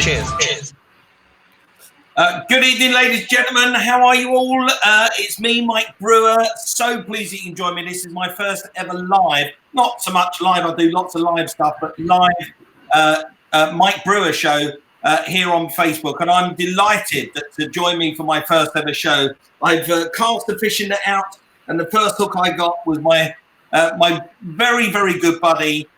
Cheers. Good evening, ladies and gentlemen. How are you all? It's me, Mike Brewer. So pleased that you can join me. This is my first ever live, not so much live, I do lots of live stuff, but live Mike Brewer show here on Facebook. And I'm delighted to join me for my first ever show. I've cast the fishing net out, and the first hook I got was my very, very good buddy,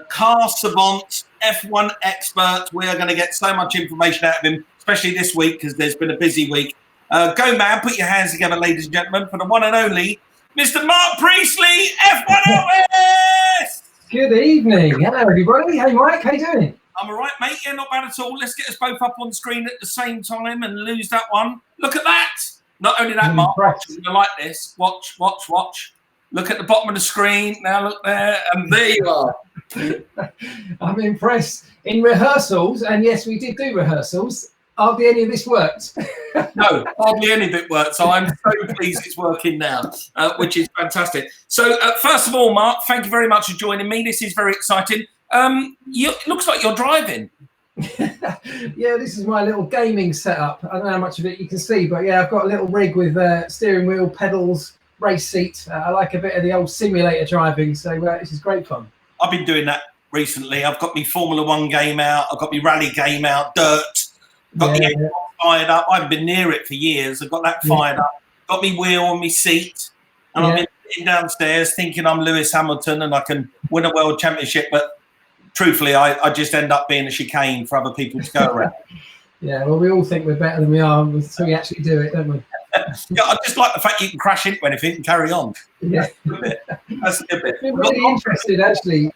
car savant, F1 expert. We are going to get so much information out of him, especially this week because there's been a busy week. Go man, put your hands together, ladies and gentlemen, for the one and only Mr. Mark Priestley, F1 Elvis! Good evening. Hello, everybody. Hey, Mike, how you doing? I'm all right, mate. Yeah, not bad at all. Let's get us both up on screen at the same time and lose that one. Look at that. Not only that, Mark, I like this. Watch. Look at the bottom of the screen. Now look there, and there you are. I'm impressed. In rehearsals, and yes, we did do rehearsals, hardly any of this worked. No, hardly any of it worked. So I'm so pleased it's working now, which is fantastic. So first of all, Mark, thank you very much for joining me. This is very exciting. It looks like you're driving. Yeah, this is my little gaming setup. I don't know how much of it you can see, but yeah, I've got a little rig with steering wheel, pedals, race seat. I like a bit of the old simulator driving, so this is great fun. I've been doing that recently. I've got my Formula One game out. I've got my rally game out, Dirt. Got the F1 fired up. I haven't been near it for years. I've got that fired up. Got my wheel and my seat. And I've been sitting downstairs thinking I'm Lewis Hamilton and I can win a world championship. But truthfully, I just end up being a chicane for other people to go around. Yeah, well, we all think we're better than we are until we actually do it, don't we? Yeah, I just like the fact you can crash into anything and carry on. Yeah. That's a good bit. It's been really interesting, actually.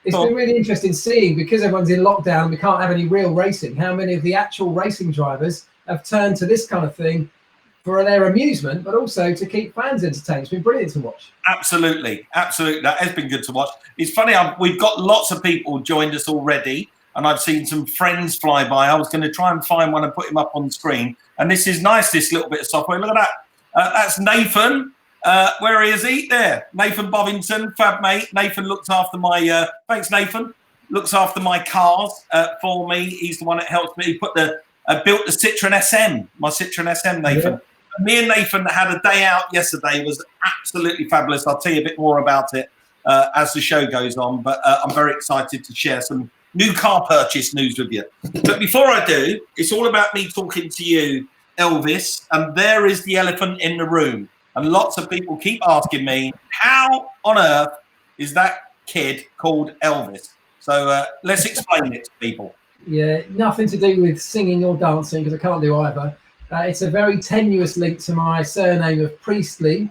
It's been really interesting seeing, because everyone's in lockdown and we can't have any real racing, how many of the actual racing drivers have turned to this kind of thing for their amusement, but also to keep fans entertained. It's been brilliant to watch. Absolutely. That has been good to watch. It's funny, we've got lots of people joined us already, and I've seen some friends fly by. I was going to try and find one and put him up on the screen. And this is nice, this little bit of software. Look at that. That's Nathan. Where is he? There. Nathan Bovington, fab mate. Nathan looks after my, thanks Nathan, looks after my cars for me. He's the one that helps me. He built the Citroen SM, my Citroen SM, Nathan. Yeah. Me and Nathan had a day out yesterday. It was absolutely fabulous. I'll tell you a bit more about it as the show goes on, but I'm very excited to share some new car purchase news with you. But before I do, it's all about me talking to you, Elvis, and there is the elephant in the room. And lots of people keep asking me, how on earth is that kid called Elvis? So let's explain it to people. Yeah, nothing to do with singing or dancing, because I can't do either. It's a very tenuous link to my surname of Priestley.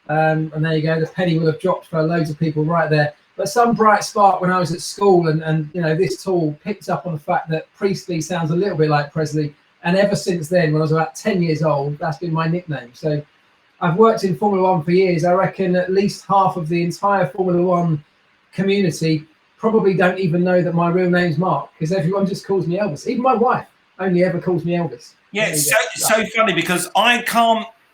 And there you go, the penny will have dropped for loads of people right there. But some bright spark when I was at school, and you know, this tool picked up on the fact that Priestley sounds a little bit like Presley. And ever since then, when I was about 10 years old, that's been my nickname. So I've worked in Formula One for years. I reckon at least half of the entire Formula One community probably don't even know that my real name's Mark, because everyone just calls me Elvis. Even my wife only ever calls me Elvis. Yeah, it's so funny because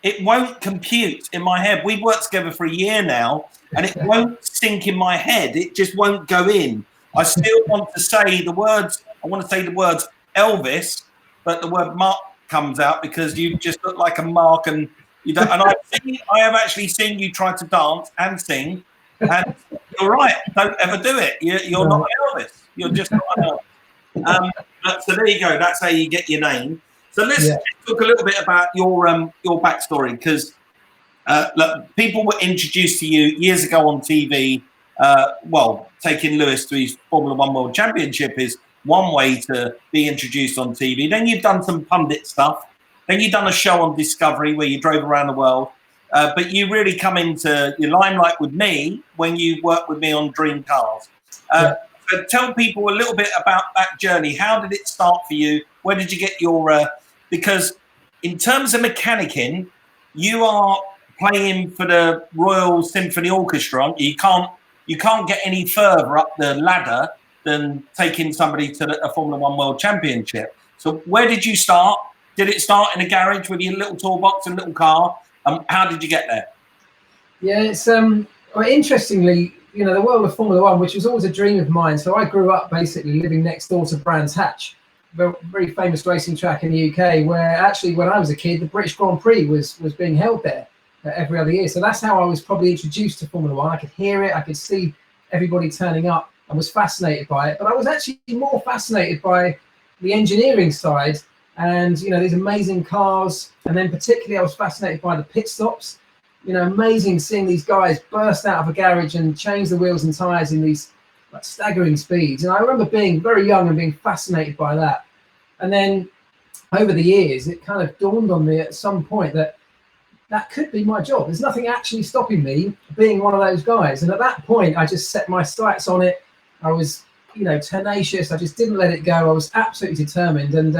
it won't compute in my head. We've worked together for a year now, and it won't sink in my head. It just won't go in. I still want to say the words. I want to say the words Elvis, but the word Mark comes out because you just look like a Mark, and you don't. And I have actually seen you try to dance and sing, and you're right. Don't ever do it. You're not Elvis. You're just not Elvis. So there you go. That's how you get your name. So let's talk a little bit about your backstory, because people were introduced to you years ago on TV. Taking Lewis to his Formula One World Championship is one way to be introduced on TV. Then you've done some pundit stuff. Then you've done a show on Discovery where you drove around the world. But you really come into your limelight with me when you worked with me on Dream Cars. So tell people a little bit about that journey. How did it start for you? Where did you get your... because in terms of mechanicking, you are playing for the Royal Symphony Orchestra. You can't get any further up the ladder than taking somebody to a Formula One World Championship. So where did you start? Did it start in a garage with your little toolbox and little car? How did you get there? Yeah, it's interestingly, you know, the world of Formula One, which was always a dream of mine. So I grew up basically living next door to Brands Hatch. very famous racing track in the UK, where actually when I was a kid, the British Grand Prix was being held there every other year. So that's how I was probably introduced to Formula One. I could hear it, I could see everybody turning up, and was fascinated by it. But I was actually more fascinated by the engineering side, and these amazing cars. And then particularly I was fascinated by the pit stops. Amazing seeing these guys burst out of a garage and change the wheels and tires in these staggering speeds. And I remember being very young and being fascinated by that. And then over the years, it kind of dawned on me at some point that could be my job. There's nothing actually stopping me being one of those guys. And at that point, I just set my sights on it. I was, tenacious. I just didn't let it go. I was absolutely determined. And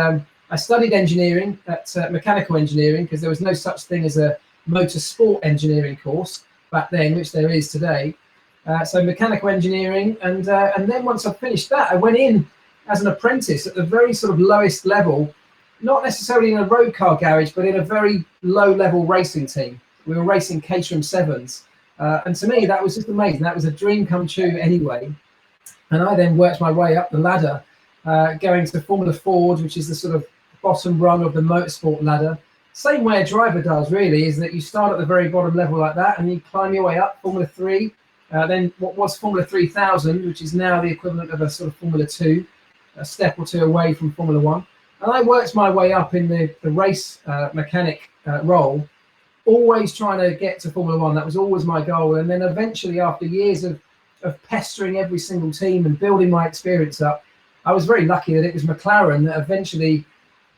I studied engineering at mechanical engineering, because there was no such thing as a motorsport engineering course back then, which there is today. So mechanical engineering. And then once I finished that, I went in as an apprentice at the very sort of lowest level, not necessarily in a road car garage, but in a very low level racing team. We were racing Caterham 7s. And to me, that was just amazing. That was a dream come true anyway. And I then worked my way up the ladder, going to Formula Ford, which is the sort of bottom rung of the motorsport ladder. Same way a driver does, really, is that you start at the very bottom level like that, and you climb your way up, Formula 3. Then what was Formula 3000, which is now the equivalent of a sort of Formula 2, a step or two away from Formula 1. And I worked my way up in the race mechanic role, always trying to get to Formula 1. That was always my goal. And then eventually, after years of pestering every single team and building my experience up, I was very lucky that it was McLaren that eventually,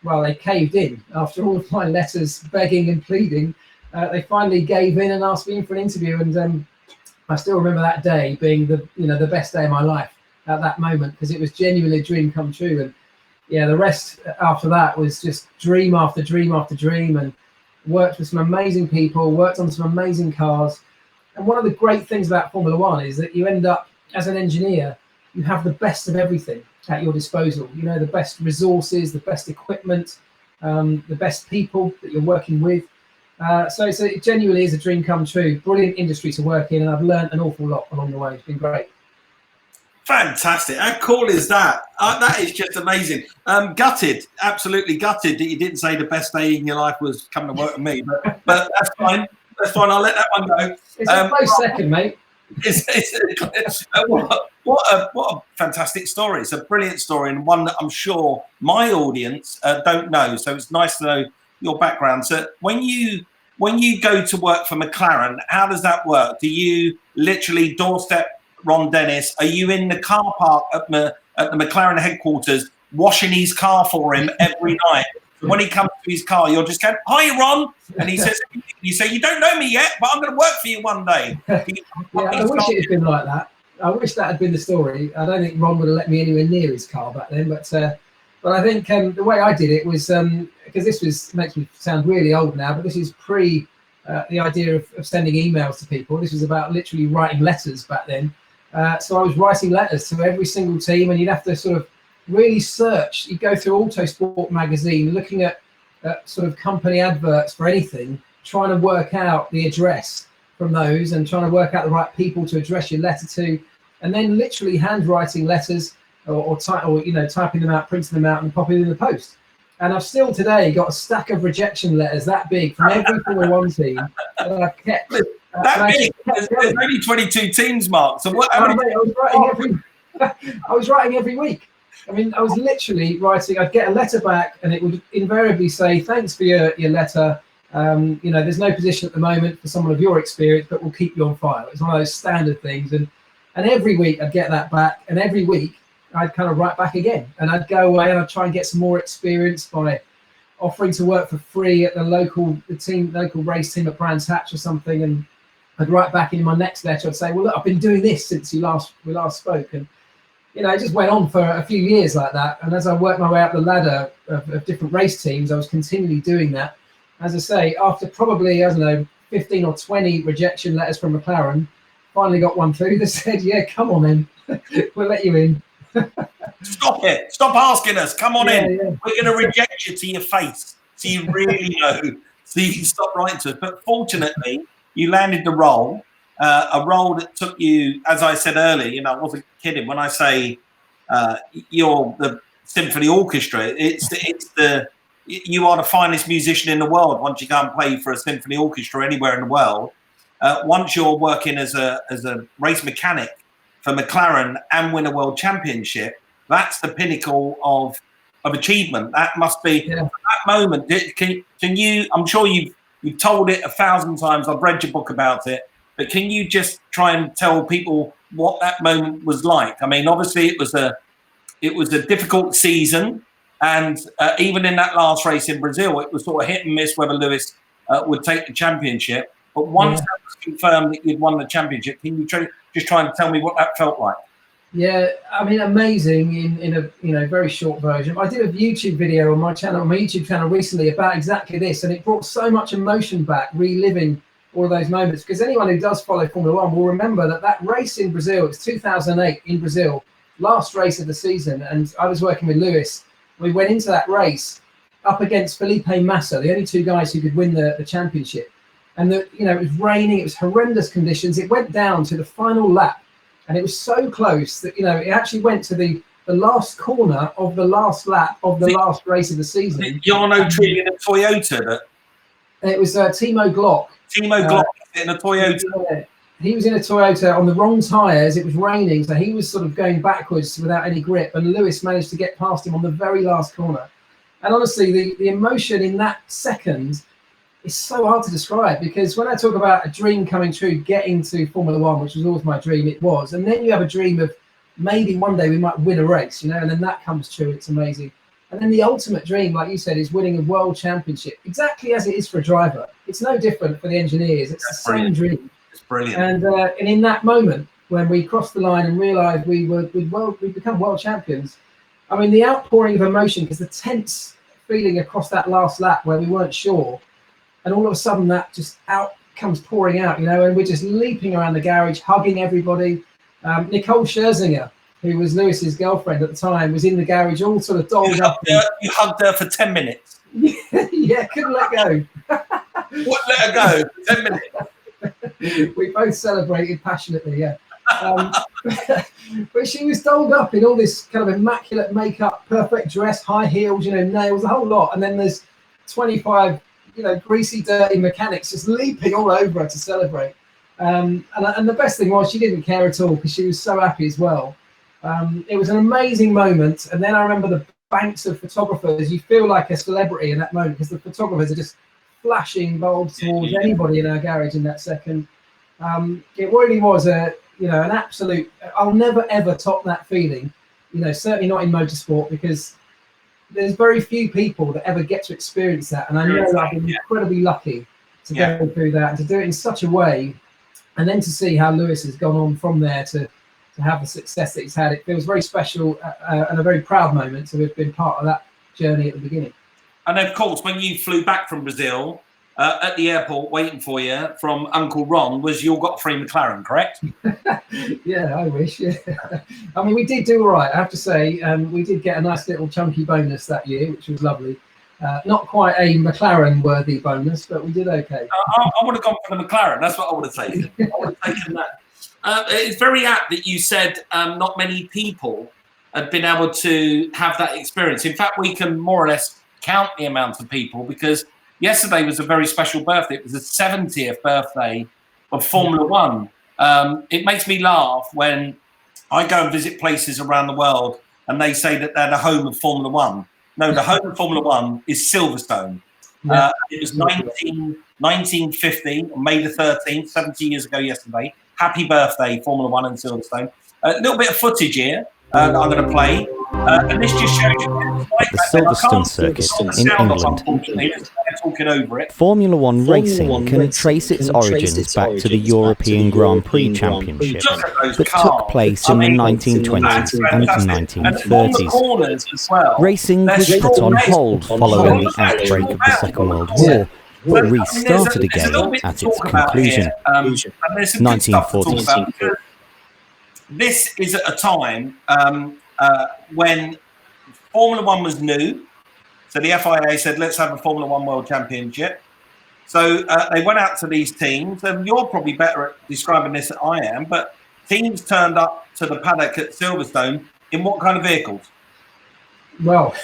they caved in. After all of my letters begging and pleading, they finally gave in and asked me in for an interview. And I still remember that day being the best day of my life at that moment, because it was genuinely a dream come true. And the rest after that was just dream after dream after dream, and worked with some amazing people, worked on some amazing cars. And one of the great things about Formula One is that you end up, as an engineer, you have the best of everything at your disposal. The best resources, the best equipment, the best people that you're working with. So it genuinely is a dream come true. Brilliant industry to work in, and I've learned an awful lot along the way. It's been great. Fantastic. How cool is that? That is just amazing. Gutted, absolutely gutted that you didn't say the best day in your life was coming to work with me, but that's fine. That's fine. I'll let that one go. It's a close second, mate. What a fantastic story. It's a brilliant story, and one that I'm sure my audience don't know. So it's nice to know your background. So when you go to work for McLaren, how does that work? Do you literally doorstep Ron Dennis? Are you in the car park at the McLaren headquarters washing his car for him every night? When he comes to his car, you're just going, "Hi, Ron," and he says, "You say you don't know me yet, but I'm going to work for you one day." I wish it had been like that. I wish that had been the story. I don't think Ron would have let me anywhere near his car back then. But I think the way I did it was, because this makes me sound really old now, but this is pre the idea of sending emails to people. This was about literally writing letters back then. So I was writing letters to every single team, and you'd have to sort of really search. You'd go through Autosport magazine, looking at sort of company adverts for anything, trying to work out the address from those, and trying to work out the right people to address your letter to, and then literally handwriting letters or typing them out, printing them out, and popping them in the post. And I've still today got a stack of rejection letters that big from every Formula One team that I've kept. That big? There's only 22 teams, Mark. So what? I was writing every week. I mean, I was literally writing. I'd get a letter back, and it would invariably say, "Thanks for your letter. There's no position at the moment for someone of your experience, but we'll keep you on file." It's one of those standard things. And every week I'd get that back, and every week I'd kind of write back again, and I'd go away and I'd try and get some more experience by offering to work for free at the local race team at Brands Hatch or something. And I'd write back in my next letter. I'd say, "Well, look, I've been doing this since we last spoke." And it just went on for a few years like that. And as I worked my way up the ladder of different race teams, I was continually doing that. As I say, after probably, 15 or 20 rejection letters from McLaren, finally got one through that said, "Yeah, come on in. We'll let you in." Stop it. Stop asking us. Come on in. Yeah. We're going to reject you to your face. So you really know. So you can stop writing to us. But fortunately, you landed the role. A role that took you, as I said earlier, I wasn't kidding when I say you're the symphony orchestra. You are the finest musician in the world once you go and play for a symphony orchestra anywhere in the world. Once you're working as a race mechanic for McLaren and win a world championship, that's the pinnacle of achievement. That must be that moment. Can you? I'm sure you've told it 1,000 times. I've read your book about it, but can you just try and tell people what that moment was like? I mean, obviously it was a difficult season, and even in that last race in Brazil, it was sort of hit and miss whether Lewis would take the championship. But once that was confirmed that you'd won the championship, can you just try and tell me what that felt like? Yeah, I mean, amazing in a very short version. I did a YouTube video on my YouTube channel recently about exactly this, and it brought so much emotion back, reliving all of those moments. Because anyone who does follow Formula One will remember that race in Brazil, it was 2008 in Brazil, last race of the season, and I was working with Lewis. We went into that race up against Felipe Massa, the only two guys who could win the championship. And it was raining, it was horrendous conditions. It went down to the final lap. And it was so close that, it actually went to the last corner of the last lap of the last race of the season. Jarno Trulli in a Toyota? It was Timo Glock. Timo Glock in a Toyota? He was in a Toyota on the wrong tyres. It was raining, so he was sort of going backwards without any grip. And Lewis managed to get past him on the very last corner. And honestly, the emotion in that second is so hard to describe, because when I talk about a dream coming true, getting to Formula One, which was always my dream, it was. And then you have a dream of maybe one day we might win a race, and then that comes true. It's amazing. And then the ultimate dream, like you said, is winning a world championship, exactly as it is for a driver. It's no different for the engineers. It's the same dream. It's brilliant. And in that moment, when we crossed the line and realised we'd become world champions, I mean, the outpouring of emotion, because the tense feeling across that last lap where we weren't sure, and all of a sudden that just comes pouring out, and we're just leaping around the garage, hugging everybody. Nicole Scherzinger, who was Lewis's girlfriend at the time, was in the garage, all sort of dolled up. You hugged her for 10 minutes. Yeah, couldn't let go. What, let her go? 10 minutes. We both celebrated passionately, yeah. But she was dolled up in all this kind of immaculate makeup, perfect dress, high heels, nails, a whole lot. And then there's 25, greasy, dirty mechanics just leaping all over her to celebrate. And the best thing was she didn't care at all, because she was so happy as well. It was an amazing moment. And then I remember the banks of photographers. You feel like a celebrity in that moment, because the photographers are just flashing bulbs towards anybody in our garage in that second. It really was an absolute. I'll never ever top that feeling. Certainly not in motorsport, because there's very few people that ever get to experience that, and I know that I've been incredibly lucky to go through that and to do it in such a way, and then to see how Lewis has gone on from there to have the success that he's had. It feels very special and a very proud moment to have been part of that journey at the beginning. And of course, when you flew back from Brazil, at the airport waiting for you from Uncle Ron was your got free McLaren, correct? Yeah, I wish. Yeah. I mean, we did do all right, I have to say. We did get a nice little chunky bonus that year, which was lovely. Not quite a McLaren-worthy bonus, but we did okay. I would have gone for the McLaren. That's what I would have taken. I would have taken that. It's very apt that you said not many people had been able to have that experience. In fact, we can more or less count the amount of people, because yesterday was a very special birthday. It was the 70th birthday of Formula One. It makes me laugh when I go and visit places around the world and they say that they're the home of Formula One. No, the home of Formula One is Silverstone. It was 1950, on May the 13th, 70 years ago yesterday. Happy birthday, Formula One in Silverstone. A little bit of footage here that I'm going to play. And this just shows you the Silverstone circuit in England. Formula One racing can trace its origins back to the European Grand Prix Championship that took place in the 1920s and 1930s. Racing was put on hold following the outbreak of the Second World War, but restarted again at its conclusion. 1946. This is at a time when Formula One was new. So the FIA said, let's have a Formula One World Championship. So they went out to these teams, and you're probably better at describing this than I am, but teams turned up to the paddock at Silverstone in what kind of vehicles? Well,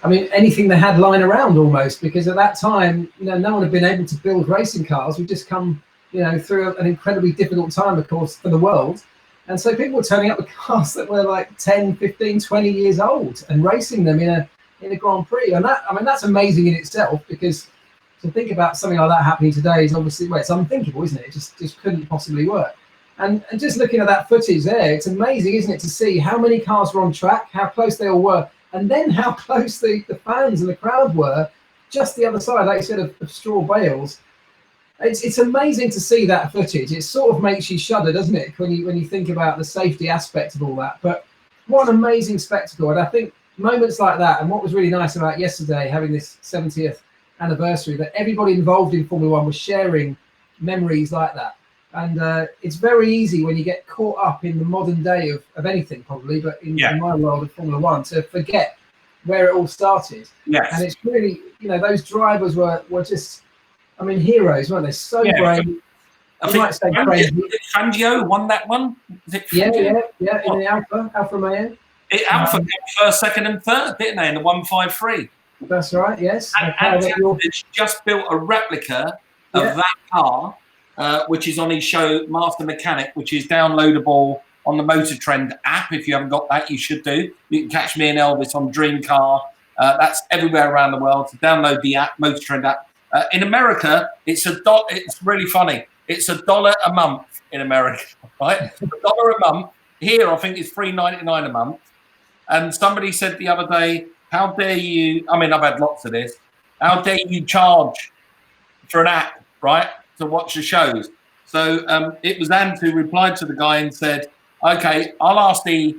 I mean, anything they had lying around almost, because at that time, no one had been able to build racing cars. We'd just come, through an incredibly difficult time, of course, for the world. And so people were turning up with cars that were like 10, 15, 20 years old and racing them in a Grand Prix. And that's amazing in itself, because to think about something like that happening today is obviously, it's unthinkable, isn't it? It just couldn't possibly work. And just looking at that footage there, it's amazing, isn't it, to see how many cars were on track, how close they all were, and then how close the fans and the crowd were just the other side, like you said, of straw bales. It's amazing to see that footage. It sort of makes you shudder, doesn't it, when you think about the safety aspect of all that. But what an amazing spectacle. And I think moments like that, and what was really nice about yesterday, having this 70th anniversary, that everybody involved in Formula One was sharing memories like that. And it's very easy when you get caught up in the modern day of anything, probably, but in my world of Formula One, to forget where it all started. Yes. And it's really, those drivers were just, heroes, weren't they? So brave. I think might say crazy. Fangio won that one. Yeah, in the Alfa Romeo. Alfa came first, second, and third, didn't they, in the 153? That's right, yes. And just built a replica of that car, which is on his show, Master Mechanic, which is downloadable on the Motor Trend app. If you haven't got that, you should do. You can catch me and Elvis on Dream Car. That's everywhere around the world. So download the app, Motor Trend app. In America, it's really funny. It's $1 a month in America, right? $1 a month. Here, I think it's $3.99 a month. And somebody said the other day, how dare you? I've had lots of this. How dare you charge for an app, right, to watch the shows? So it was Ant who replied to the guy and said, okay, I'll ask the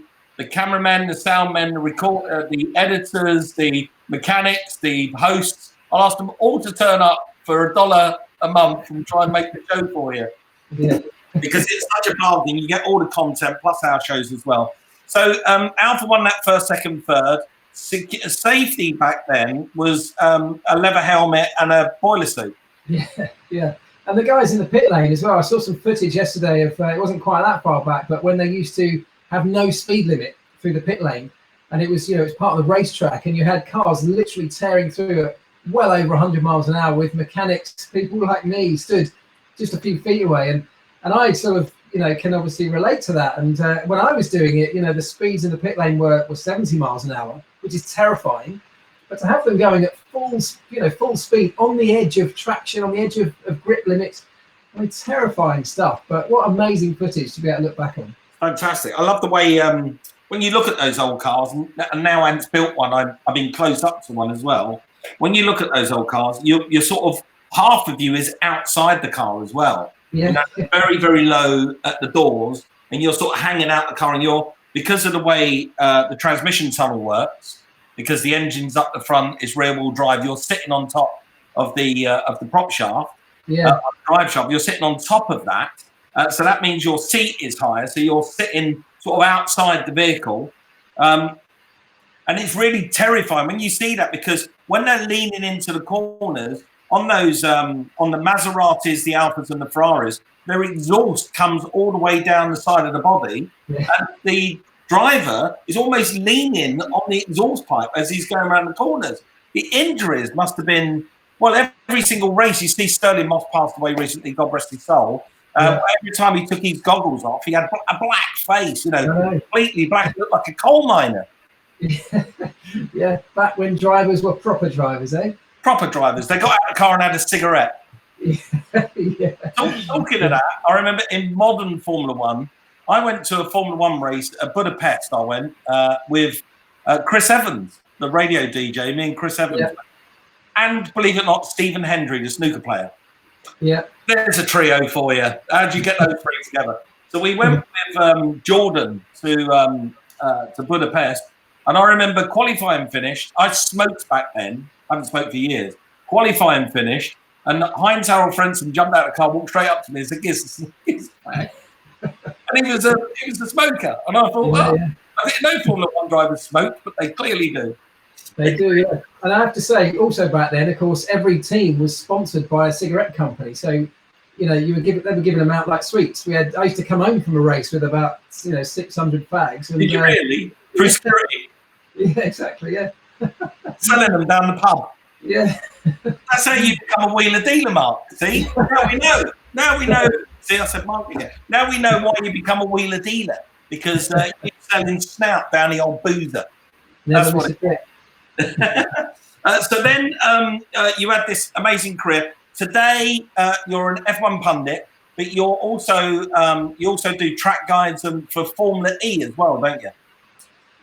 cameramen, the soundmen, the recorder, the editors, the mechanics, the hosts. I'll ask them all to turn up for $1 a month and try and make the show for you. Yeah. Because it's such a powerful thing. You get all the content plus our shows as well. So Alfa won that first, second, third. Safety back then was a leather helmet and a boiler suit. Yeah. And the guys in the pit lane as well. I saw some footage yesterday of, it wasn't quite that far back, but when they used to have no speed limit through the pit lane. And it was, it's part of the racetrack, and you had cars literally tearing through at well over 100 miles an hour with mechanics, people like me stood just a few feet away. And I sort of, can obviously relate to that. And when I was doing it, the speeds in the pit lane were 70 miles an hour, which is terrifying. But to have them going at full speed on the edge of traction, on the edge of grip limits, terrifying stuff. But what amazing footage to be able to look back on. Fantastic. I love the way when you look at those old cars, and now Ant's built one, I've been close up to one as well. When you look at those old cars, you're sort of, half of you is outside the car as well. Yeah. Very, very low at the doors, and you're sort of hanging out the car, and because of the way the transmission tunnel works, because the engine's up the front, it's rear-wheel drive, you're sitting on top of the prop shaft, drive shaft, you're sitting on top of that. So that means your seat is higher, so you're sitting sort of outside the vehicle. And it's really terrifying when you see that, because when they're leaning into the corners, on those, on the Maseratis, the Alphas and the Ferraris, their exhaust comes all the way down the side of the body. Yeah. And the driver is almost leaning on the exhaust pipe as he's going around the corners. The injuries must have been, every single race. You see Sterling Moss passed away recently, God rest his soul. Every time he took his goggles off, he had a black face, completely black, looked like a coal miner. Yeah, back when drivers were proper drivers, eh? Proper drivers. They got out of the car and had a cigarette. Yeah. Talking of that, I remember in modern Formula One, I went to a Formula One race at Budapest. I went with Chris Evans, the radio DJ, me and Chris Evans. Yeah. And believe it or not, Stephen Hendry, the snooker player. Yeah. There's a trio for you. How'd you get those three together? So we went with Jordan to Budapest. And I remember qualifying finished. I smoked back then. I haven't smoked for years. Qualifying finished. And Heinz Harald Frentzen jumped out of the car, walked straight up to me and said, "Kiss back." And he was a smoker. And I thought, I think no Formula One drivers smoke, but they clearly do. They do, yeah. And I have to say, also back then, of course, every team was sponsored by a cigarette company. So, they were giving them out like sweets. I used to come home from a race with about 600 fags. And, did you really? Through security? Yeah, exactly. Yeah. Selling them down the pub. Yeah. That's how you become a wheeler dealer, Mark. See, now we know. Now we know. See, I said Mark again. Now we know why you become a wheeler dealer, because you're selling snout down the old boozer. Never That's miss what a trick. So then you had this amazing career. Today you're an F1 pundit, but you also do track guides for Formula E as well, don't you?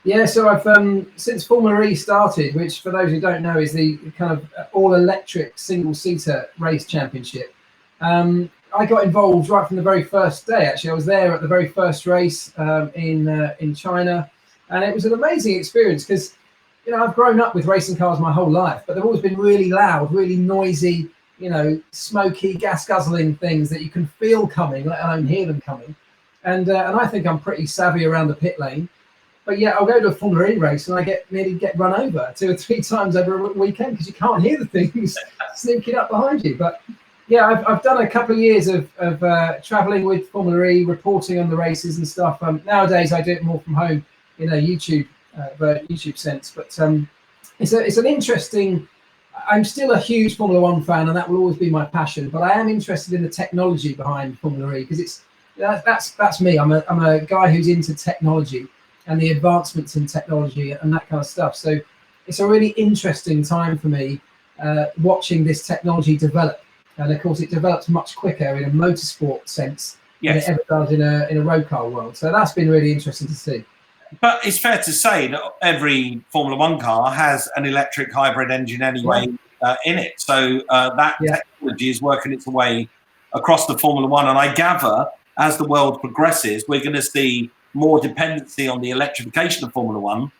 Yeah, so I've since Formula E started, which for those who don't know is the kind of all-electric single-seater race championship. I got involved right from the very first day. Actually, I was there at the very first race in China, and it was an amazing experience because, you know, I've grown up with racing cars my whole life, but they've always been really loud, really noisy, you know, smoky, gas-guzzling things that you can feel coming, let alone hear them coming. And I think I'm pretty savvy around the pit lane. But yeah, I'll go to a Formula E race and I nearly get run over 2 or 3 times over a weekend because you can't hear the things sneaking up behind you. But yeah, I've done a couple of years of traveling with Formula E, reporting on the races and stuff. Nowadays, I do it more from home in a YouTube sense. But it's an interesting. I'm still a huge Formula One fan, and that will always be my passion. But I am interested in the technology behind Formula E because that's me. I'm a guy who's into technology and the advancements in technology and that kind of stuff. So it's a really interesting time for me watching this technology develop. And of course, it develops much quicker in a motorsport sense than it ever does in a road car world. So that's been really interesting to see. But it's fair to say that every Formula One car has an electric hybrid engine anyway in it. So that technology is working its way across the Formula One. And I gather as the world progresses, we're going to see more dependency on the electrification of Formula One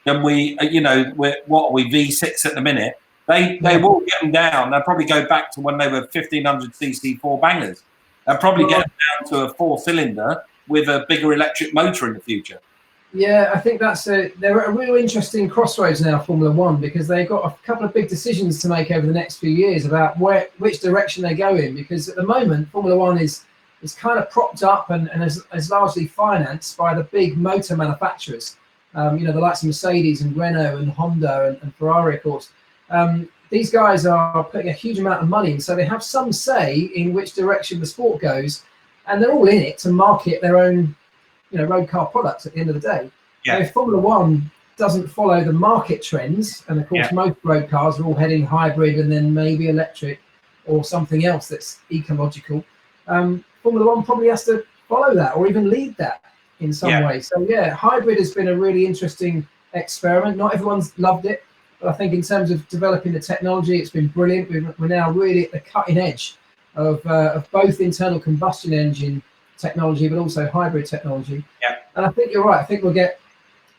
than we, what are we, V6 at the minute? They will get them down. They'll probably go back to when they were 1500cc 4 bangers. They'll probably get them down to a 4-cylinder with a bigger electric motor in the future. Yeah, I think they're at a real interesting crossroads now, Formula One, because they've got a couple of big decisions to make over the next few years about which direction they go in. Because at the moment, Formula One is kind of propped up and is largely financed by the big motor manufacturers. The likes of Mercedes and Renault and Honda and Ferrari, of course. These guys are putting a huge amount of money in, so they have some say in which direction the sport goes, and they're all in it to market their own, road car products at the end of the day. Yeah. If Formula One doesn't follow the market trends, and of course most road cars are all heading hybrid and then maybe electric or something else that's ecological, Formula One probably has to follow that or even lead that in some way. So yeah, hybrid has been a really interesting experiment. Not everyone's loved it, but I think in terms of developing the technology, it's been brilliant. We're now really at the cutting edge of both internal combustion engine technology, but also hybrid technology. Yeah. And I think you're right. I think we'll get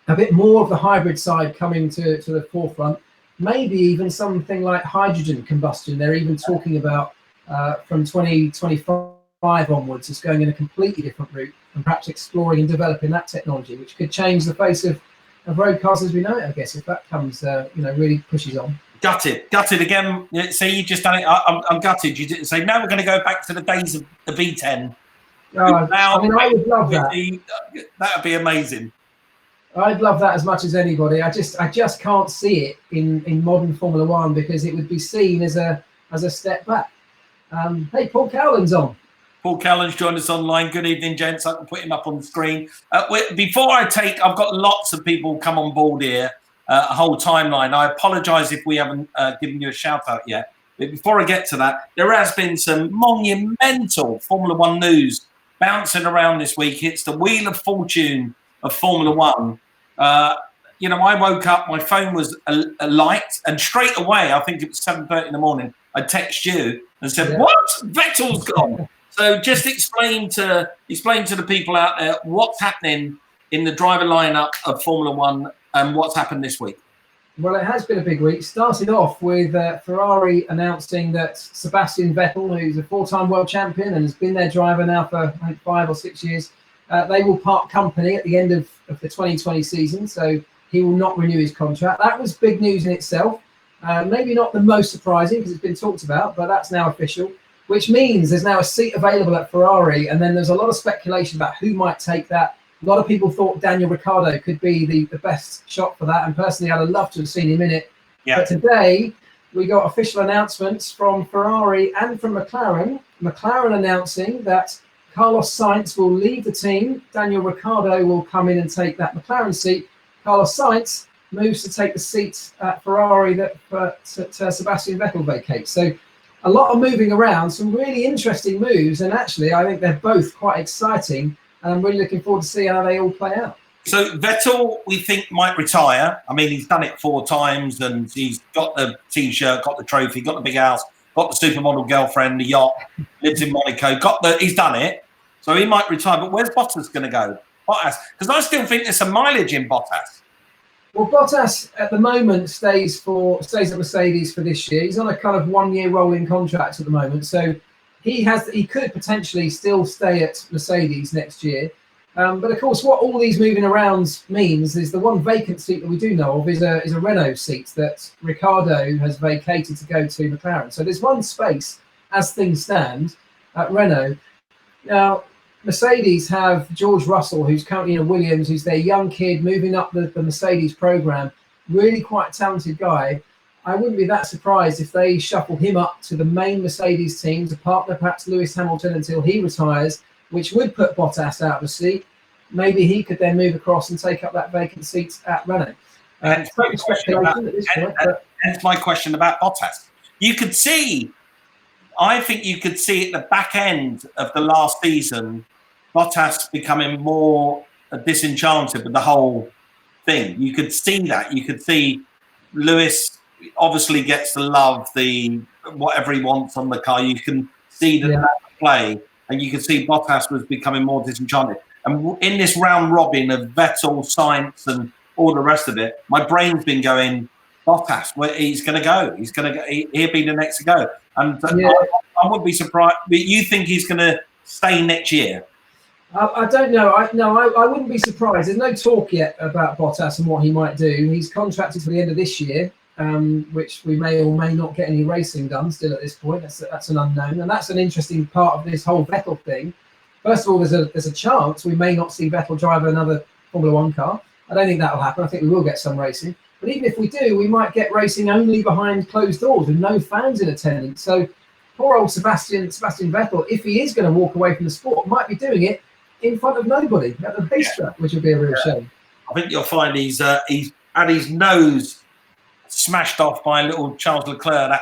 a bit more of the hybrid side coming to the forefront. Maybe even something like hydrogen combustion. They're even talking about from 2025 onwards, it's going in a completely different route and perhaps exploring and developing that technology, which could change the face of road cars as we know it, I guess, if that comes, really pushes on. Gutted again. See, you just done it. I'm gutted. You didn't say, no, we're going to go back to the days of the V10. I would love that. That would be amazing. I'd love that as much as anybody. I just can't see it in modern Formula One because it would be seen as a step back. Hey, Paul Cowland's on. Paul Callan's joined us online. Good evening, gents. I can put him up on the screen. Before I've got lots of people come on board here, a whole timeline. I apologise if we haven't given you a shout out yet. But before I get to that, there has been some monumental Formula One news bouncing around this week. It's the Wheel of Fortune of Formula One. I woke up, my phone was alight, and straight away, I think it was 7:30 in the morning, I text you and said, What? Vettel's gone. So just explain to the people out there what's happening in the driver lineup of Formula One and what's happened this week. Well, it has been a big week. Started off with Ferrari announcing that Sebastian Vettel, who's a 4-time world champion and has been their driver now for 5 or 6 years, they will part company at the end of the 2020 season. So he will not renew his contract. That was big news in itself. Maybe not the most surprising because it's been talked about, but that's now official. Which means there's now a seat available at Ferrari, and then there's a lot of speculation about who might take that A lot of people thought Daniel Ricciardo could be the best shot for that, and personally, I'd have loved to have seen him in it. Yeah. But today, we got official announcements from Ferrari and from McLaren. McLaren announcing that Carlos Sainz will leave the team. Daniel Ricciardo will come in and take that McLaren seat. Carlos Sainz moves to take the seat at Ferrari that Sebastian Vettel vacates. So a lot of moving around, some really interesting moves, and actually I think they're both quite exciting, and I'm really looking forward to see how they all play out. So Vettel, we think, might retire. I mean, he's done it 4 times, and he's got the T-shirt, got the trophy, got the big house, got the supermodel girlfriend, the yacht, lives in Monaco, he's done it. So he might retire. But where's Bottas going to go? Bottas, because I still think there's some mileage in Bottas. Well, Bottas at the moment stays at Mercedes for this year. He's on a kind of 1-year rolling contract at the moment, so he could potentially still stay at Mercedes next year. But of course, what all these moving around means is the one vacant seat that we do know of is a Renault seat that Ricciardo has vacated to go to McLaren. So there's one space as things stand at Renault. Now, Mercedes have George Russell, who's currently in a Williams, who's their young kid moving up the Mercedes program. Really quite talented guy. I wouldn't be that surprised if they shuffle him up to the main Mercedes team to partner perhaps Lewis Hamilton until he retires, which would put Bottas out of the seat. Maybe he could then move across and take up that vacant seat at Renault. Hence my question about Bottas. I think you could see at the back end of the last season, Bottas becoming more disenchanted with the whole thing. You could see that. You could see Lewis obviously gets to love whatever he wants on the car. You can see that play, and you can see Bottas was becoming more disenchanted. And in this round robin of Vettel, Sainz, and all the rest of it, my brain's been going, Bottas, where he's going to go. He's going to go. He'll be the next to go. And I wouldn't be surprised. But you think he's going to stay next year? I don't know. I wouldn't be surprised. There's no talk yet about Bottas and what he might do. He's contracted to the end of this year, which we may or may not get any racing done still at this point. That's an unknown, and that's an interesting part of this whole Vettel thing. First of all, there's a chance we may not see Vettel drive another Formula One car. I don't think that will happen. I think we will get some racing. But even if we do, we might get racing only behind closed doors with no fans in attendance. So poor old Sebastian Vettel, if he is going to walk away from the sport, might be doing it in front of nobody at the racetrack, which would be a real shame. I think you'll find he's had his nose smashed off by little Charles Leclerc.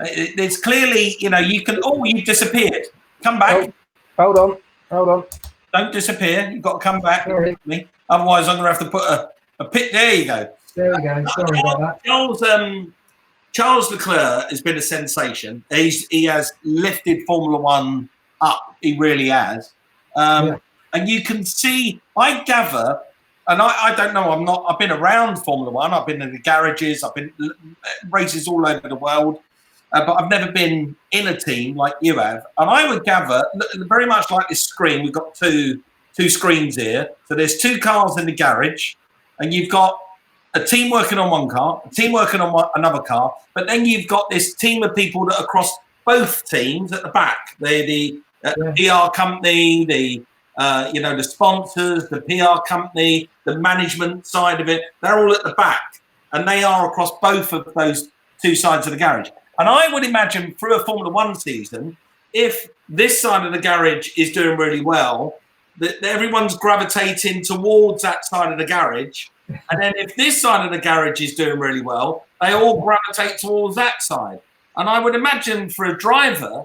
It's clearly, you can. Oh, you've disappeared. Come back. Oh, hold on. Don't disappear. You've got to come back. Otherwise, I'm going to have to put a pit. There you go. There we go. Sorry about that. Charles Leclerc has been a sensation. He has lifted Formula One up. He really has. And you can see, I gather, and I don't know, I've been around Formula One. I've been in the garages. I've been races all over the world. But I've never been in a team like you have. And I would gather, very much like this screen, we've got two screens here. So there's 2 cars in the garage, and you've got a team working on one car, a team working on another car, but then you've got this team of people that are across both teams at the back. They're the PR company, the sponsors, the PR company, the management side of it. They're all at the back, and they are across both of those 2 sides of the garage. And I would imagine through a Formula One season, if this side of the garage is doing really well, that everyone's gravitating towards that side of the garage. And then if this side of the garage is doing really well, they all gravitate towards that side. And I would imagine for a driver,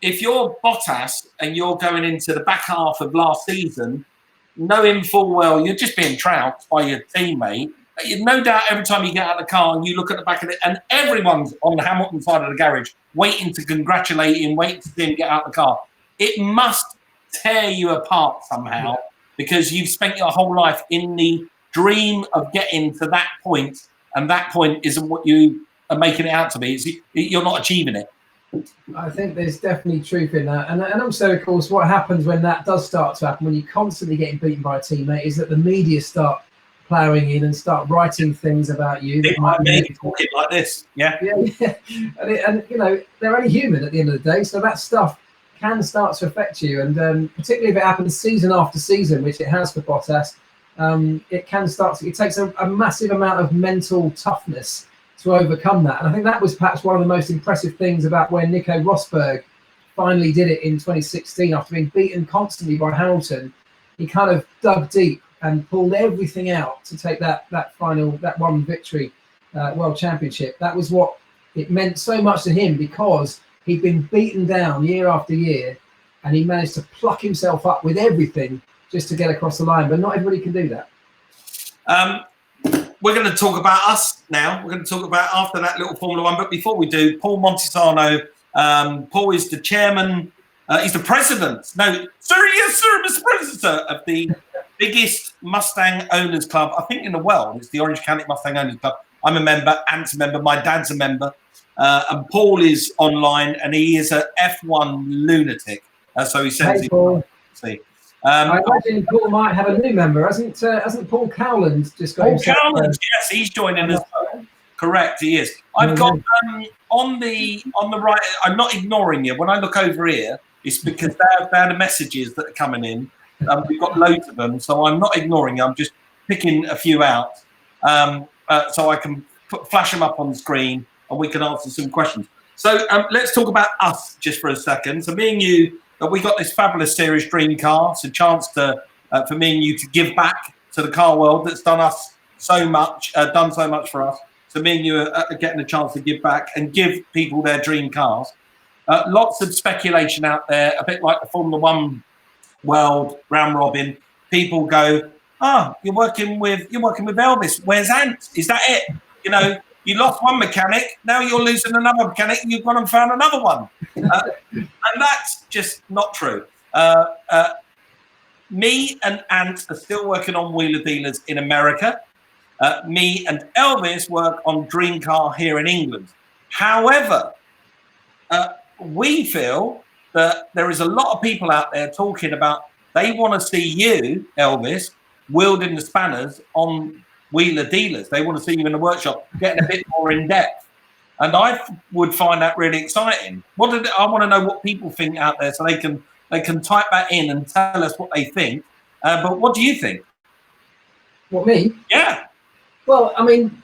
if you're Bottas and you're going into the back half of last season, knowing full well you're just being trounced by your teammate, no doubt every time you get out of the car and you look at the back of it, and everyone's on the Hamilton side of the garage waiting to congratulate him, waiting to see him get out of the car, it must tear you apart somehow because you've spent your whole life in the dream of getting to that point, and that point isn't what you are making it out to be. You're not achieving it. I think there's definitely truth in that. And also, of course, what happens when that does start to happen, when you're constantly getting beaten by a teammate, is that the media start ploughing in and start writing things about you. That might be talking like this. Yeah. And they're only human at the end of the day. So that stuff can start to affect you, and particularly if it happens season after season, which it has for Bottas. It can start to. It takes a massive amount of mental toughness to overcome that, and I think that was perhaps one of the most impressive things about when Nico Rosberg finally did it in 2016 after being beaten constantly by Hamilton. He kind of dug deep and pulled everything out to take that one victory, World Championship. That was what it meant so much to him, because he'd been beaten down year after year, and he managed to pluck himself up with everything just to get across the line. But not everybody can do that. We're going to talk about us now. We're going to talk about after that little Formula One. But before we do, Paul Montesano. Paul is the chairman. He's the president. No, sir, yes, sir, Mr. President of the biggest Mustang owners club, I think, in the world. It's the Orange County Mustang Owners Club. I'm a member. Ant's a member. My dad's a member. And Paul is online, and he is a F1 lunatic. So he sends Hey, Paul. See. I imagine Paul might have a new member, hasn't Paul Cowland just got? Paul Cowland, yes, he's joining us. Correct, he is. I've got on the right. I'm not ignoring you. When I look over here, it's because they're the messages that are coming in. We've got loads of them, so I'm not ignoring you. I'm just picking a few out, so I can flash them up on the screen, and we can answer some questions. So let's talk about us just for a second. So me and you. We got this fabulous series Dream Car. It's a chance to for me and you to give back to the car world that's done us so much, done so much for us. So me and you are getting a chance to give back and give people their dream cars. Lots of speculation out there, a bit like the Formula One world round robin. People go, you're working with Elvis. Where's Ant? Is that it? You know, you lost one mechanic, now you're losing another mechanic, and you've gone and found another one. And that's just not true. Me and Ant are still working on wheeler dealers in America. Me and Elvis work on Dream Car here in England. However, we feel that there is a lot of people out there talking about they want to see you, Elvis, wielding the spanners on wheeler dealers. They want to see you in the workshop getting a bit more in depth, and I would find that really exciting. I want to know what people think out there, so they can type that in and tell us what they think. But what do you think? What, me? Yeah. Well, I mean,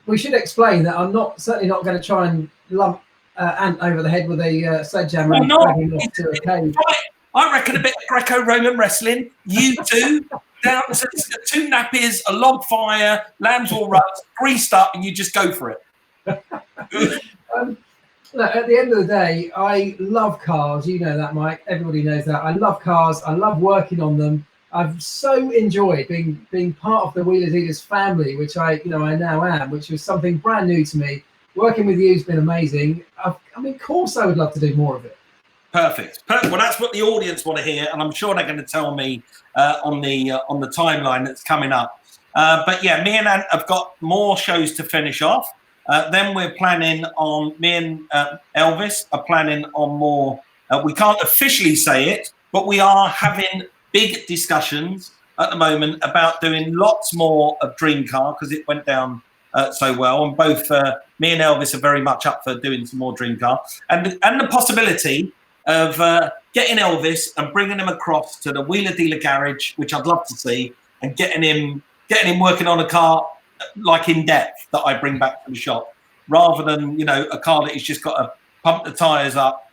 we should explain that I'm certainly not going to try and lump Ant over the head with a sledgehammer and drag him off to a cave. I reckon a bit of Greco-Roman wrestling. You two. Down to 2 nappies, a log fire, lambs or ruts, greased up, and you just go for it. Look, at the end of the day, I love cars. You know that, Mike. Everybody knows that. I love cars. I love working on them. I've so enjoyed being part of the Wheeler Dealers family, which I now am, which was something brand new to me. Working with you has been amazing. Of course, I would love to do more of it. Perfect. Well, that's what the audience want to hear, and I'm sure they're going to tell me on the timeline that's coming up. But yeah, me and Ant have got more shows to finish off. Then we're planning on, me and Elvis are planning on more. We can't officially say it, but we are having big discussions at the moment about doing lots more of Dream Car because it went down so well. And both me and Elvis are very much up for doing some more Dream Car, and the possibility of getting Elvis and bringing him across to the wheeler dealer garage, which I'd love to see, and getting him working on a car like in depth that I bring back to the shop, rather than a car that he's just got to pump the tyres up,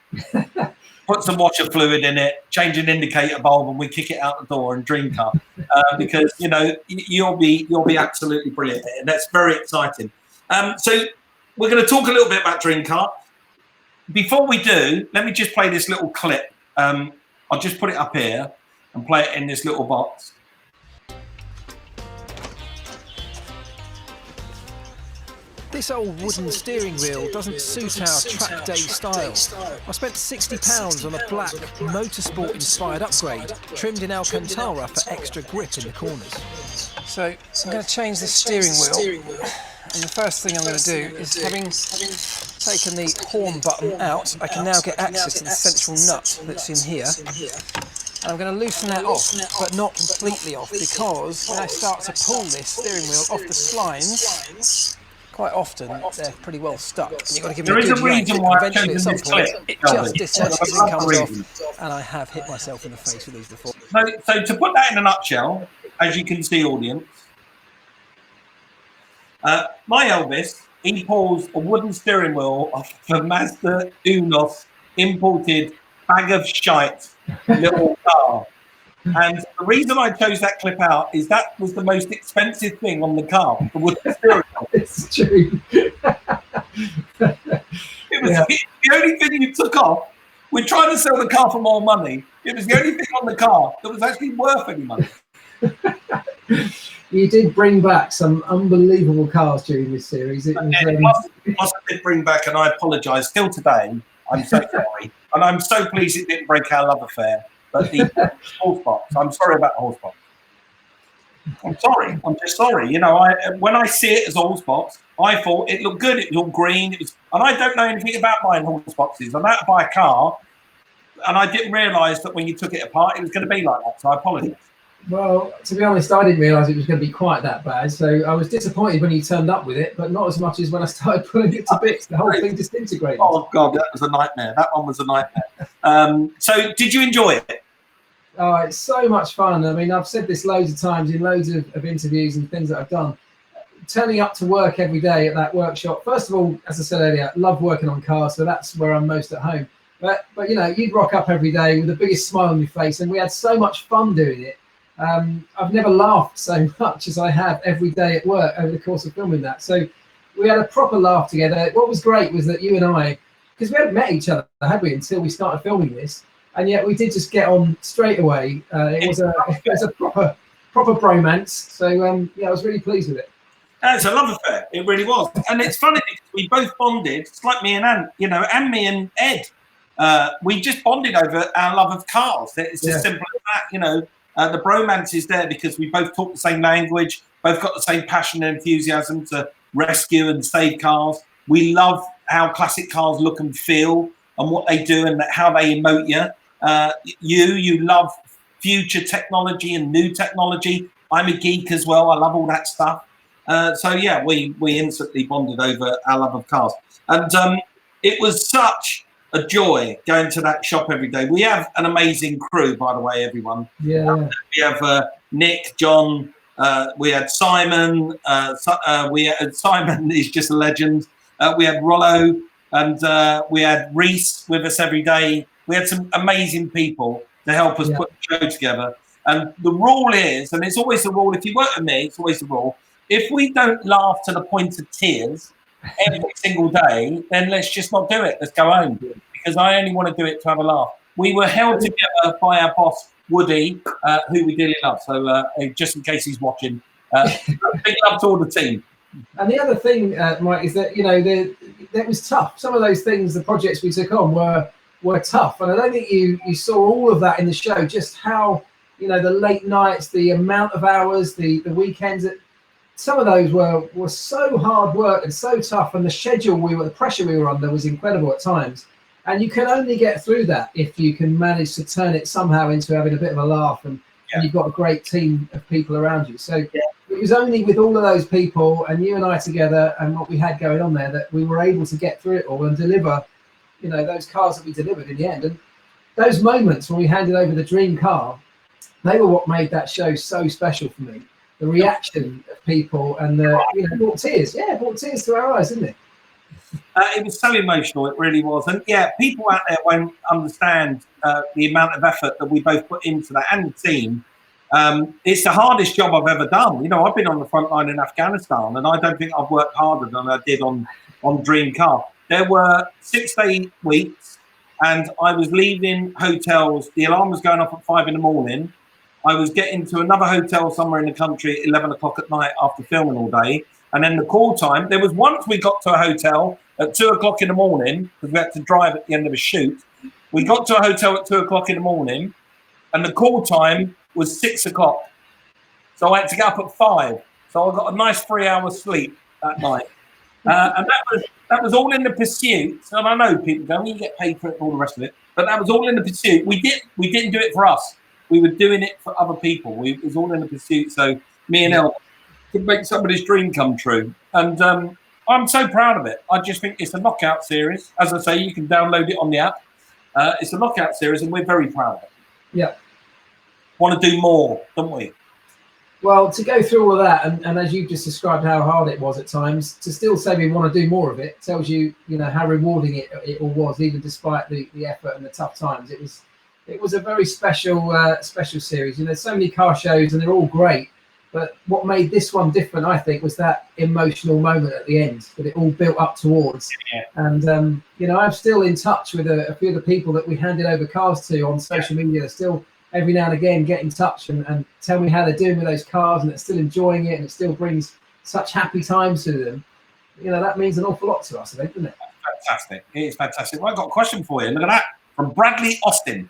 put some washer fluid in it, change an indicator bulb, and we kick it out the door and Dream Car. Because you'll be absolutely brilliant, and that's very exciting. So we're going to talk a little bit about Dream Car. Before we do, let me just play this little clip. I'll just put it up here and play it in this little box. This old wooden steering wheel doesn't suit our track day style. I spent £60 on a black motorsport-inspired upgrade, trimmed in Alcantara for extra grip in the corners. So I'm going to change the steering wheel, and the first thing I'm going to do is, having taken the horn button out, I can now get access to the central nut that's in here. And I'm going to loosen that off, but not completely off, because when I start to pull this steering wheel off the splines, quite often they're pretty well stuck. And you've got to give them There is a good reason yank. why I've Eventually, at chosen some this point, clip. it just dislodges and comes reason. off. And I have hit myself in the face with these before. So to put that in a nutshell, as you can see, audience, my Elvis, he pulls a wooden steering wheel off the Mazda Unos imported bag of shite little car. And the reason I chose that clip out is that was the most expensive thing on the car, the wooden steering wheel. It's true. It was the only thing you took off. We're trying to sell the car for more money. It was the only thing on the car that was actually worth any money. You did bring back some unbelievable cars during this series. It was, I did bring back, and I apologise. Still today, I'm so sorry. And I'm so pleased it didn't break our love affair. But the horse box, I'm sorry about the horse box. I'm sorry. I'm just sorry. You know, when I see it as a horse box, I thought it looked good. It was all green. It was, and I don't know anything about buying horse boxes. I'm out to buy a car, and I didn't realise that when you took it apart, it was going to be like that. So I apologise. Well, to be honest, I didn't realise it was going to be quite that bad. So I was disappointed when you turned up with it, but not as much as when I started putting it to bits. The whole thing disintegrated. Oh, God, that was a nightmare. That one was a nightmare. So did you enjoy it? Oh, it's so much fun. I mean, I've said this loads of times in loads of interviews and things that I've done. Turning up to work every day at that workshop. First of all, as I said earlier, love working on cars, so that's where I'm most at home. But you know, you'd rock up every day with the biggest smile on your face, and we had so much fun doing it. I've never laughed so much as I have every day at work over the course of filming that. So we had a proper laugh together. What was great was that you and I, because we hadn't met each other, had we, until we started filming this, and yet we did just get on straight away. It was a proper bromance. So yeah, I was really pleased with it. It's a love affair. It really was. And it's funny because we both bonded. It's like me and Ant, you know, and me and Ed. We just bonded over our love of cars. It's as simple as that, you know. The bromance is there because we both talk the same language, both got the same passion and enthusiasm to rescue and save cars. We love how classic cars look and feel and what they do and how they emote you. You love future technology and new technology. I'm a geek as well. I love all that stuff. So yeah, we instantly bonded over our love of cars. And it was such a joy going to that shop every day. We have an amazing crew, by the way, everyone. Yeah. We have Nick, John, we had Simon. Simon is just a legend. We had Rollo, and we had Reese with us every day. We had some amazing people to help us put the show together. And the rule is, and it's always the rule, if you work with me, it's always the rule, if we don't laugh to the point of tears every single day, then let's just not do it. Let's go home. Because I only want to do it to have a laugh. We were held together by our boss, Woody, who we dearly love. So just in case he's watching, big love to all the team. And the other thing, Mike, is that, you know, that was tough. Some of those things, the projects we took on were tough. And I don't think you saw all of that in the show, just how, you know, the late nights, the amount of hours, the weekends, some of those were so hard work and so tough. And the schedule the pressure we were under was incredible at times. And you can only get through that if you can manage to turn it somehow into having a bit of a laugh and you've got a great team of people around you. So it was only with all of those people and you and I together and what we had going on there that we were able to get through it all and deliver, you know, those cars that we delivered in the end. And those moments when we handed over the dream car, they were what made that show so special for me. The reaction of people and brought tears. Yeah, it brought tears to our eyes, didn't it? It was so emotional, it really was. And yeah, people out there won't understand the amount of effort that we both put into that and the team. It's the hardest job I've ever done. You know, I've been on the front line in Afghanistan and I don't think I've worked harder than I did on Dream Car. There were 6 to 8 weeks and I was leaving hotels. The alarm was going off at 5 a.m. I was getting to another hotel somewhere in the country at 11 o'clock at night after filming all day. And then the call time, there was once we got to a hotel at 2 o'clock in the morning because we had to drive at the end of a shoot. We got to a hotel at 2 o'clock in the morning and the call time was 6 o'clock. So I had to get up at 5. So I got a nice 3 hours sleep that night. And that was all in the pursuit. And I know people go, you get paid for it and all the rest of it. But that was all in the pursuit. We didn't do it for us. We were doing it for other people. It was all in the pursuit. So me and El could make somebody's dream come true. And I'm so proud of it. I just think it's a knockout series. As I say, you can download it on the app. It's a knockout series, and we're very proud of it. Yeah. Want to do more, don't we? Well, to go through all of that, and as you just described how hard it was at times, to still say we want to do more of it tells you, how rewarding it all was, even despite the effort and the tough times. It was a very special series. There's so many car shows, and they're all great. But what made this one different, I think, was that emotional moment at the end that it all built up towards. Yeah. And I'm still in touch with a few of the people that we handed over cars to on social media. They're still every now and again get in touch and tell me how they're doing with those cars, and they're still enjoying it, and it still brings such happy times to them. That means an awful lot to us, I think, doesn't it? Fantastic. It is fantastic. Well, I've got a question for you. Look at that. From Bradley Austin.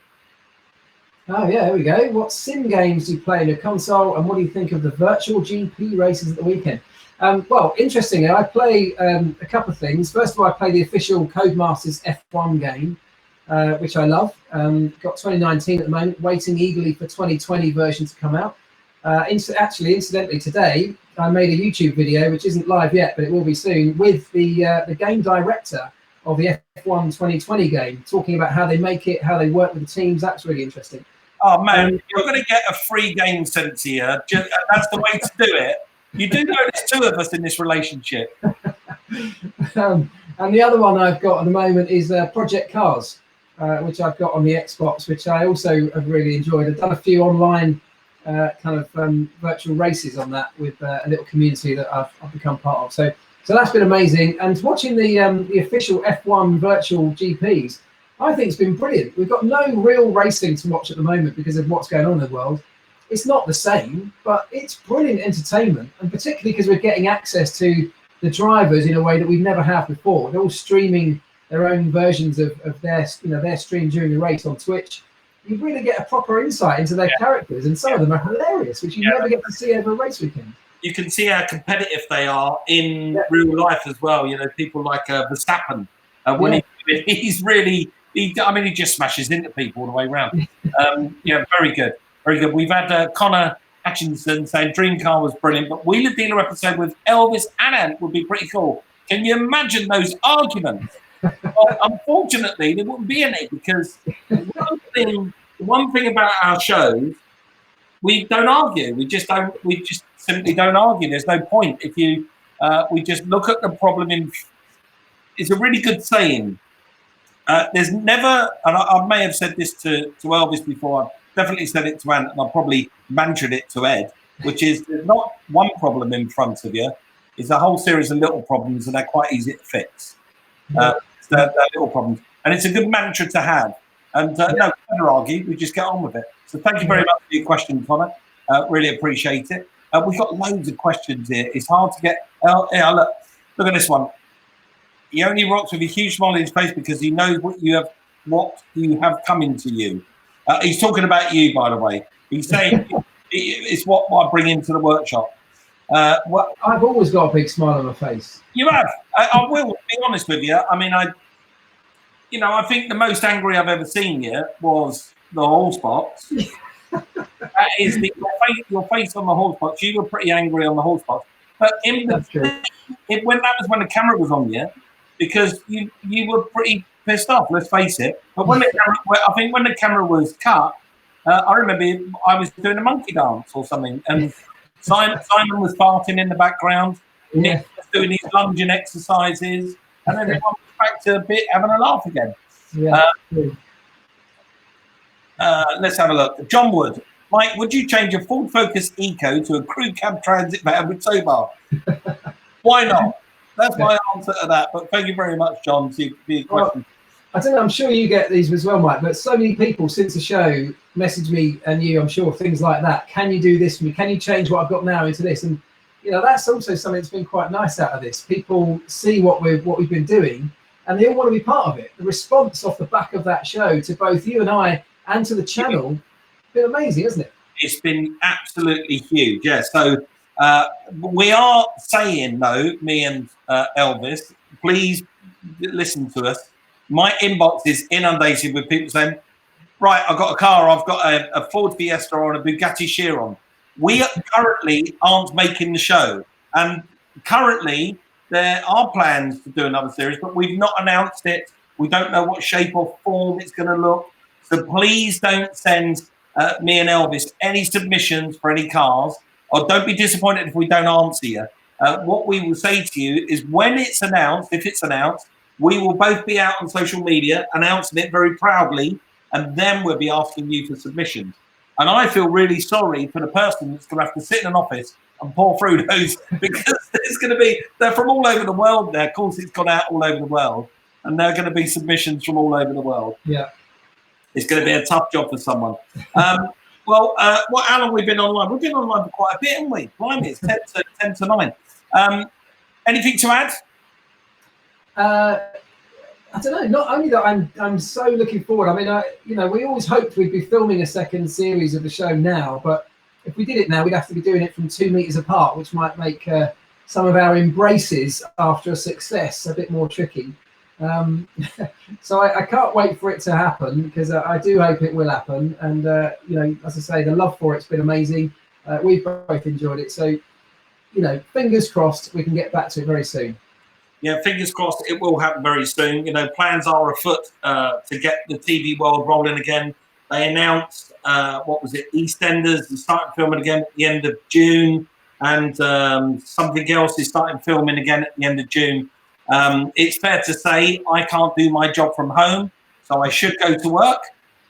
Oh, yeah, here we go. What sim games do you play on your console, and what do you think of the virtual GP races at the weekend? Well, interestingly, I play a couple of things. First of all, I play the official Codemasters F1 game, which I love. Got 2019 at the moment, waiting eagerly for 2020 version to come out. Incidentally, today, I made a YouTube video, which isn't live yet, but it will be soon, with the game director of the F1 2020 game, talking about how they make it, how they work with the teams. That's really interesting. Oh, man, you're going to get a free game sent to you. That's the way to do it. You do know there's two of us in this relationship. And the other one I've got at the moment is Project Cars, which I've got on the Xbox, which I also have really enjoyed. I've done a few online virtual races on that with a little community that I've become part of. So that's been amazing. And watching the official F1 virtual GPs, I think it's been brilliant. We've got no real racing to watch at the moment because of what's going on in the world. It's not the same, but it's brilliant entertainment, and particularly because we're getting access to the drivers in a way that we've never had before. They're all streaming their own versions of their stream during the race on Twitch. You really get a proper insight into their characters, and some of them are hilarious, which you never get to see over a race weekend. You can see how competitive they are in real life as well. People like Verstappen. When he's really, he just smashes into people all the way around. Very good. Very good. We've had Connor Hutchinson saying Dream Car was brilliant, but Wheeler Dealer episode with Elvis and Ant would be pretty cool. Can you imagine those arguments? Well, unfortunately, there wouldn't be any, because one thing about our shows, we don't argue. We just simply don't argue. There's no point. If you, we just look at the problem in. It's a really good saying. There's never, and I may have said this to Elvis before. I've definitely said it to Ant, and I've probably mantraed it to Ed, which is there's not one problem in front of you. It's a whole series of little problems, and they're quite easy to fix. They're little problems, and it's a good mantra to have. And no, we don't argue. We just get on with it. So thank you very much for your question, Connor. Really appreciate it. We've got loads of questions here. It's hard to get. Look at this one. He only rocks with a huge smile on his face because he knows what you have coming to you. He's talking about you, by the way. He's saying it's what I bring into the workshop. Well, I've always got a big smile on my face. You have. I will be honest with you. I mean, I think the most angry I've ever seen you was the horse box. That is your face on the horse box. You were pretty angry on the horse box, but when that was when the camera was on you, because you were pretty pissed off. Let's face it. But when the camera was cut, I remember I was doing a monkey dance or something, and Simon was farting in the background. Yeah. Nick was doing his lunging exercises, and then everyone was back to a bit having a laugh again. Yeah. Let's have a look. John Wood. Mike, would you change a Ford Focus Eco to a crew cab transit van with tow bar? Why not? That's my answer to that. But thank you very much, John, for your question. I don't know, I'm sure you get these as well, Mike, but so many people since the show message me, and you, I'm sure, things like that. Can you do this for me? Can you change what I've got now into this? And that's also something that's been quite nice out of this. People see what we've been doing, and they all want to be part of it. The response off the back of that show to both you and I and to the channel has been amazing, hasn't it? It's been absolutely huge, yeah. So we are saying, though, me and Elvis, please listen to us. My inbox is inundated with people saying, right, I've got a car, I've got a Ford Fiesta or a Bugatti Chiron. We currently aren't making the show. And currently, there are plans to do another series, but we've not announced it. We don't know what shape or form it's going to look. So please don't send me and Elvis any submissions for any cars, or don't be disappointed if we don't answer you. What we will say to you is when it's announced, if it's announced, we will both be out on social media announcing it very proudly, and then we'll be asking you for submissions. And I feel really sorry for the person that's going to have to sit in an office and pour through those, because it's going to be, they're from all over the world now. Of course, it's gone out all over the world, and there are going to be submissions from all over the world. Yeah. It's going to be a tough job for someone. How long have we been online? We've been online for quite a bit, haven't we? Blimey, it's 10 to 9. Anything to add? I don't know. Not only that, I'm so looking forward. I mean, we always hoped we'd be filming a second series of the show now, but if we did it now, we'd have to be doing it from 2 meters apart, which might make some of our embraces after a success a bit more tricky. So I can't wait for it to happen, because I do hope it will happen. And as I say, the love for it's been amazing. We've both enjoyed it. So, fingers crossed we can get back to it very soon. Yeah, fingers crossed it will happen very soon. Plans are afoot to get the TV world rolling again. They announced, EastEnders is starting filming again at the end of June, and something else is starting filming again at the end of June. It's fair to say I can't do my job from home, so I should go to work.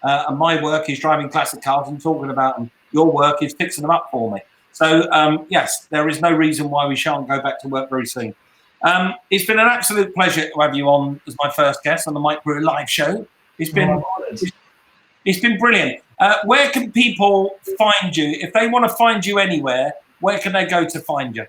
And my work is driving classic cars and talking about them. Your work is fixing them up for me. So, yes, there is no reason why we shan't go back to work very soon. It's been an absolute pleasure to have you on as my first guest on the Mike Brewer Live Show. It's been brilliant. Where can people find you? If they want to find you anywhere, where can they go to find you?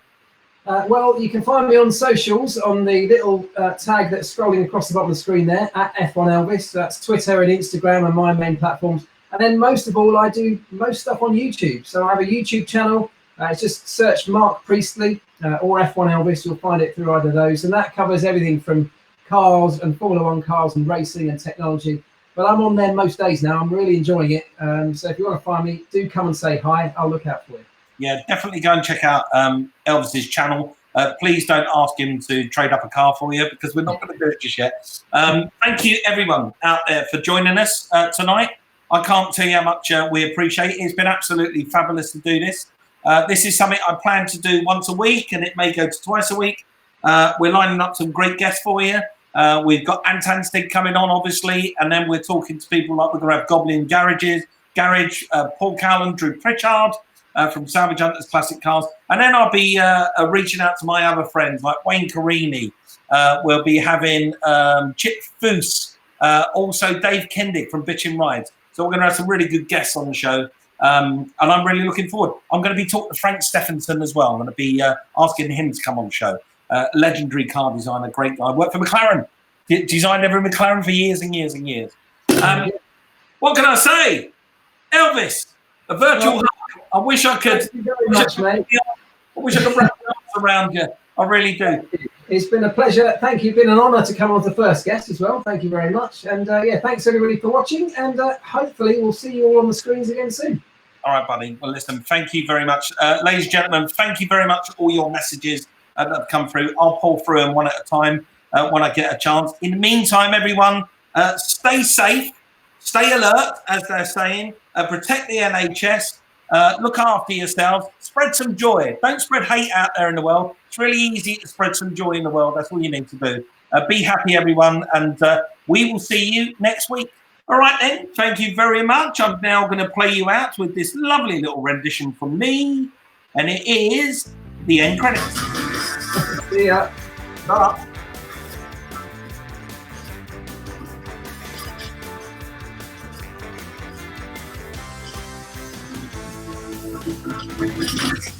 Well, you can find me on socials on the little tag that's scrolling across the bottom of the screen there, at F1 Elvis. That's Twitter and Instagram and my main platforms. And then most of all, I do most stuff on YouTube. So I have a YouTube channel. It's just search Mark Priestley or F1 Elvis. You'll find it through either of those. And that covers everything from cars and Formula One cars and racing and technology. But I'm on there most days now. I'm really enjoying it. So if you want to find me, do come and say hi. I'll look out for you. Yeah, definitely go and check out Elvis's channel. Please don't ask him to trade up a car for you, because we're not going to do it just yet. Thank you, everyone out there, for joining us tonight. I can't tell you how much we appreciate it. It's been absolutely fabulous to do this. This is something I plan to do once a week, and it may go to twice a week. We're lining up some great guests for you. We've got Anton Stig coming on, obviously, and then we're talking to people like we're going to have Goblin Garage, Paul Callan, Drew Pritchard from Salvage Hunters Classic Cars. And then I'll be reaching out to my other friends like Wayne Carini. We'll be having Chip Foose, also Dave Kendick from Bitchin' Rides. So we're going to have some really good guests on the show. And I'm really looking forward. I'm going to be talking to Frank Stephenson as well. I'm going to be asking him to come on the show. Legendary car designer, great guy. Worked for McLaren. Designed every McLaren for years and years and years. What can I say? Elvis, a virtual hug. I wish I could. Thank you very much, mate. I wish I could wrap my arms around you. I really do. It's been a pleasure. Thank you. It's been an honour to come on as the first guest as well. Thank you very much. And thanks everybody for watching. And hopefully we'll see you all on the screens again soon. All right, buddy. Well, listen, thank you very much. Ladies and gentlemen, thank you very much for all your messages that have come through. I'll pull through them one at a time when I get a chance. In the meantime, everyone, stay safe, stay alert, as they're saying, protect the NHS, look after yourselves, spread some joy. Don't spread hate out there in the world. It's really easy to spread some joy in the world. That's all you need to do. Be happy, everyone, and we will see you next week. All right, then. Thank you very much. I'm now going to play you out with this lovely little rendition from me, and it is the end credits. See ya. Bye. Thank you.